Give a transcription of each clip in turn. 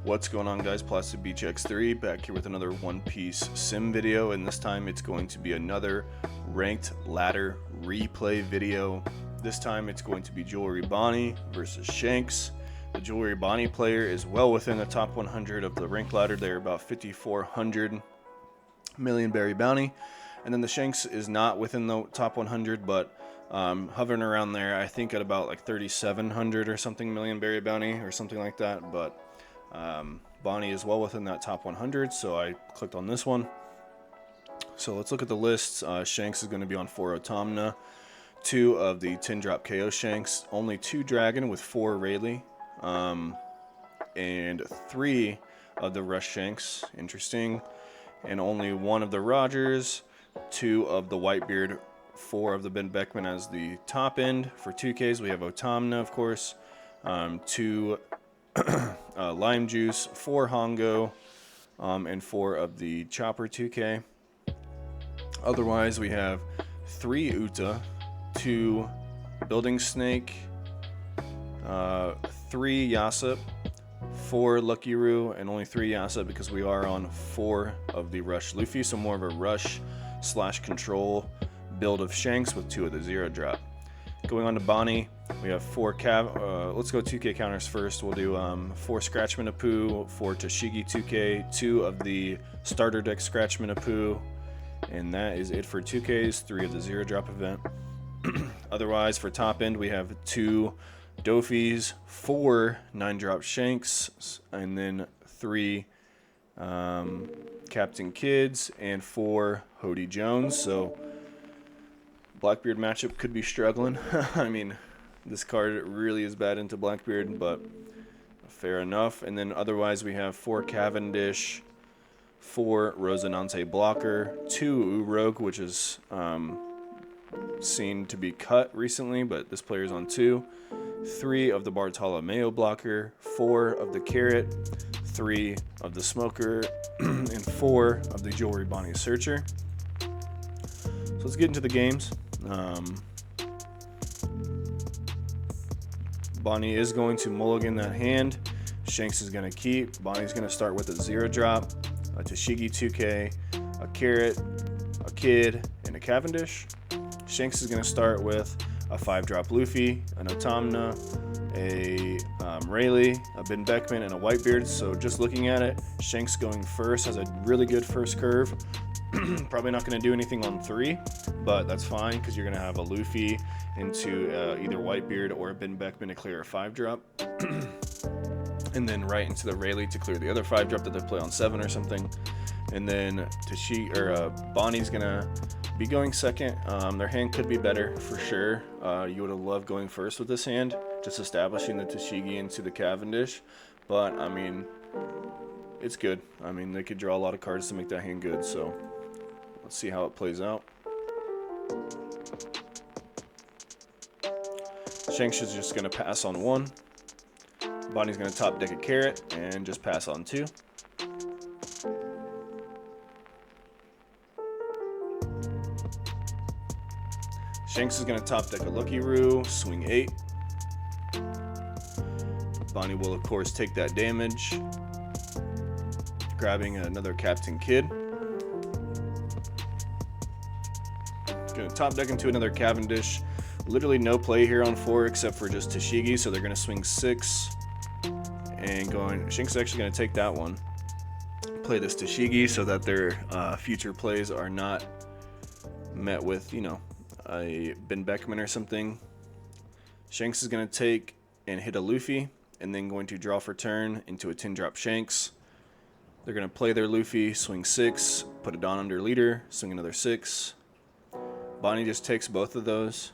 What's going on, guys? Plastic Beach X3 back here with another One Piece sim video, and this time it's going to be another ranked ladder replay video. This time it's going to be Jewelry Bonney versus Shanks. The Jewelry Bonney player is well within the top 100 of the ranked ladder. They're about 5,400 million berry bounty, and then the Shanks is not within the top 100, but hovering around there, I think at about like 3,700 or something million berry bounty or something like that. But Bonney is well within that top 100, so I clicked on this one. So let's look at the lists. Shanks is going to be on 4 Automna, 2 of the 10 drop KO Shanks, only 2 Dragon with 4 Rayleigh, and 3 of the Rush Shanks, interesting, and only 1 of the Rogers, 2 of the Whitebeard, 4 of the Ben Beckman as the top end. For 2Ks we have Automna, of course, 2 Lime Juice, 4 Hongo, and 4 of the Chopper 2K. Otherwise, we have 3 Uta, 2 Building Snake, 3 Yasop, 4 Lucky Roo, and only 3 Yasop because we are on 4 of the Rush Luffy, so more of a rush / control build of Shanks with 2 of the 0 drop. Going on to Bonney, we have 4 let's go 2K counters first. We'll do 4 Scratchman Apu, 4 Tashigi 2K, 2 of the starter deck Scratchman Apu, and that is it for 2Ks, 3 of the 0 drop event. Otherwise, for top end, we have 2 Dofis, 4 9 drop Shanks, and then 3 Captain Kids, and 4 Hody Jones. So Blackbeard matchup could be struggling. I mean, this card really is bad into Blackbeard, but fair enough. And then otherwise we have 4 Cavendish, 4 Rosinante Blocker, 2 Rogue, which is seen to be cut recently, but this player is on 2, 3 of the Bartolomeo Blocker, 4 of the Carrot, 3 of the Smoker, and 4 of the Jewelry Bonney Searcher. So let's get into the games. Bonney is going to mulligan that hand. Shanks is going to keep. Bonney's going to start with a 0 drop, a Tashigi 2K, a Carrot, a Kid, and a Cavendish. Shanks is going to start with a 5 drop Luffy, an Automna, a Rayleigh, a Ben Beckman, and a Whitebeard. So just looking at it, Shanks going first has a really good first curve. Probably not going to do anything on 3, but that's fine because you're going to have a Luffy into either Whitebeard or a Ben Beckman to clear a 5 drop, and then right into the Rayleigh to clear the other 5 drop that they play on 7 or something. And then Bonney's going to be going second. Their hand could be better for sure. You would have loved going first with this hand, just establishing the Tashigi into the Cavendish, but I mean, it's good. I mean, they could draw a lot of cards to make that hand good, so let's see how it plays out. Shanks is just going to pass on 1. Bonney's going to top deck a Carrot and just pass on 2. Shanks is going to top deck a Lucky Roo, swing 8. Bonney will, of course, take that damage, grabbing another Captain Kid. Going to top deck into another Cavendish. Literally no play here on 4 except for just Tashigi, so they're going to swing 6. And Shanks is actually going to take that one. Play this Tashigi so that their future plays are not met with, you know, a Ben Beckman or something. Shanks is going to take and hit a Luffy, and then going to draw for turn into a 10 drop Shanks. They're going to play their Luffy, swing 6, put a Dawn under leader, swing another 6. Bonney just takes both of those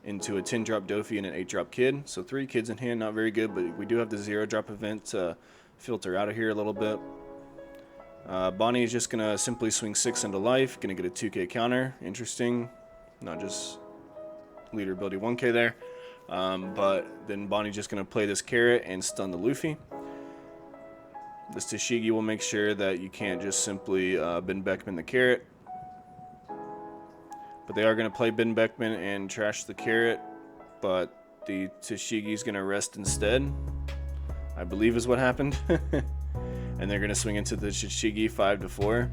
into a 10 drop Dofi and an 8 drop Kid. So 3 kids in hand, not very good, but we do have the 0 drop event to filter out of here a little bit. Bonney is just going to simply swing 6 into life, going to get a 2K counter. Interesting. Not just leader ability 1K there. But then Bonney's just going to play this Carrot and stun the Luffy. This Tashigi will make sure that you can't just simply Ben Beckman the Carrot. But they are going to play Ben Beckman and trash the Carrot, but the Tashigi's going to rest instead. I believe is what happened. And they're going to swing into the Shishigi 5-4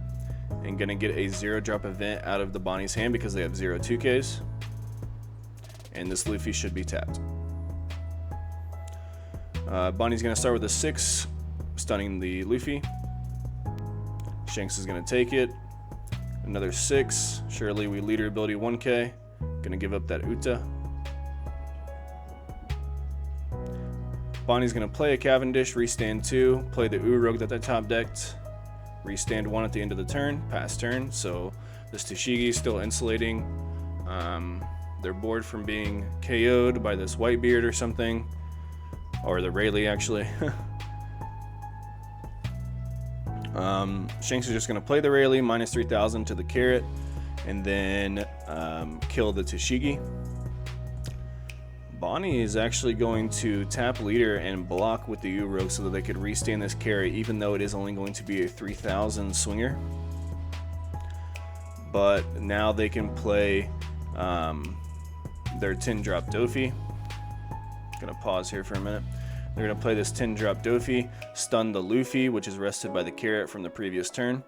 and going to get a 0-drop event out of the Bonney's hand because they have 0 2Ks. And this Luffy should be tapped. Bonney's going to start with a 6, stunning the Luffy. Shanks is going to take it. Another 6. Surely we leader ability 1K. Going to give up that Uta. Bonney's going to play a Cavendish, restand 2, play the Urog that they top decked, restand 1 at the end of the turn, pass turn. So this Tashigi is still insulating their board from being KO'd by this Whitebeard or something, or the Rayleigh actually. Shanks is just going to play the Rayleigh, minus 3,000 to the carrot, and then kill the Tashigi. Bonney is actually going to tap leader and block with the Urog so that they could restand this carry, even though it is only going to be a 3,000 swinger. But now they can play their 10-drop Dofi. Gonna pause here for a minute. They're gonna play this 10-drop Dofi, stun the Luffy, which is rested by the carrot from the previous turn,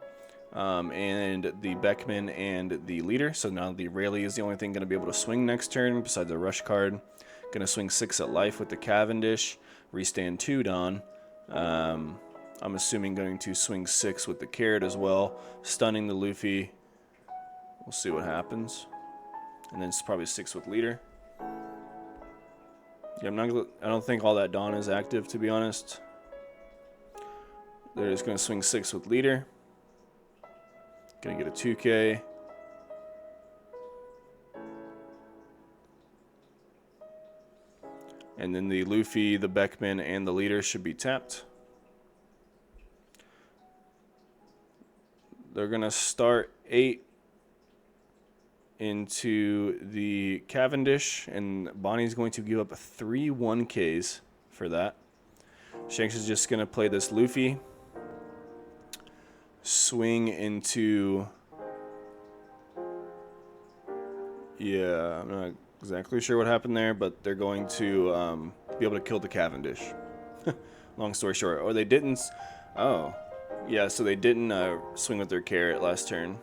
and the Beckman and the leader. So now the Rayleigh is the only thing gonna be able to swing next turn besides the rush card. Gonna swing 6 at life with the Cavendish, restand 2 Don. I'm assuming going to swing 6 with the carrot as well, stunning the Luffy. We'll see what happens. And then it's probably 6 with leader. Yeah, I don't think all that Dawn is active, to be honest. They're just gonna swing 6 with leader. Gonna get a 2K. And then the Luffy, the Beckman, and the leader should be tapped. They're going to start 8 into the Cavendish, and Bonney's going to give up 3 1Ks for that. Shanks is just going to play this Luffy. Swing into... Yeah, I'm not exactly sure what happened there, but they're going to be able to kill the Cavendish. Long story short. Or they didn't... Oh. Yeah, so they didn't swing with their carrot last turn.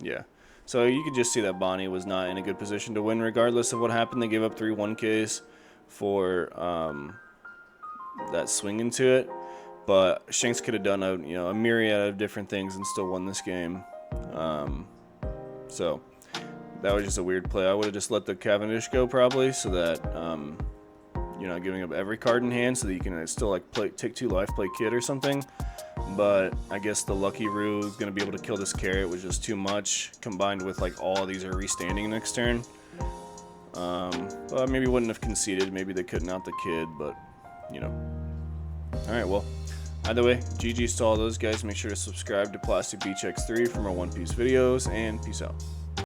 Yeah. So you could just see that Bonney was not in a good position to win regardless of what happened. They gave up 3 1Ks for that swing into it. But Shanks could have done a myriad of different things and still won this game. So that was just a weird play. I would have just let the Cavendish go probably, so that you're not giving up every card in hand, so that you can still like take 2 life, play Kid or something. But I guess the Lucky Roo is going to be able to kill this carrot was just too much, combined with like all of these are restanding next turn. But maybe wouldn't have conceded. Maybe they couldn't out the Kid, but Alright, well, either way, GG's to all those guys. Make sure to subscribe to Plastic Beach X3 for more One Piece videos, and peace out.